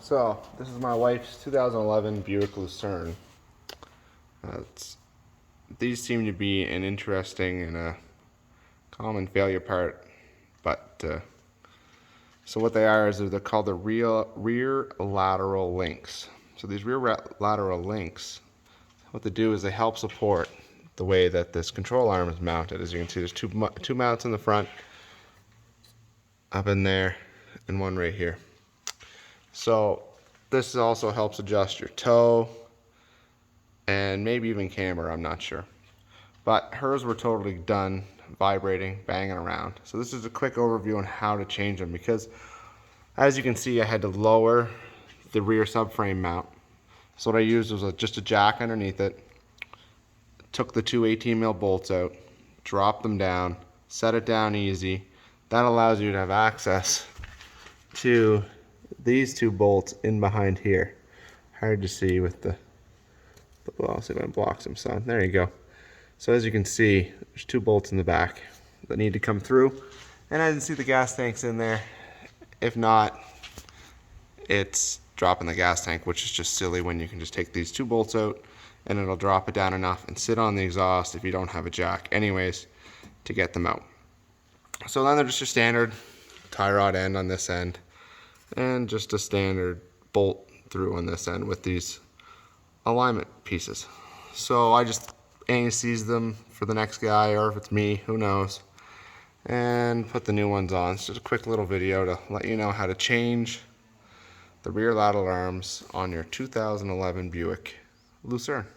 So, this is my wife's 2011 Buick Lucerne. These seem to be an interesting and a common failure part, but so what they are is they're called the rear lateral links. So these rear lateral links, what they do is they help support the way that this control arm is mounted. As you can see, there's two mounts in the front, up in there, and one right here. So this also helps adjust your toe and maybe even camber, I'm not sure. But hers were totally done vibrating, banging around. So this is a quick overview on how to change them, because as you can see, I had to lower the rear subframe mount. So what I used was just a jack underneath it, took the two 18 mil bolts out, dropped them down, set it down easy. That allows you to have access to these two bolts in behind here. Hard to see with the well, I'll see if I can block some sun. There you go. So as you can see, there's two bolts in the back that need to come through. And I didn't see the gas tanks in there. If not, it's dropping the gas tank, which is just silly when you can just take these two bolts out and it'll drop it down enough and sit on the exhaust if you don't have a jack anyways to get them out. So then they're just your standard tie rod end on this end and just a standard bolt through on this end with these alignment pieces. So I just AC's them for the next guy, or if it's me, who knows, and put the new ones on. It's just a quick little video to let you know how to change the rear lateral arms on your 2011 Buick Lucerne.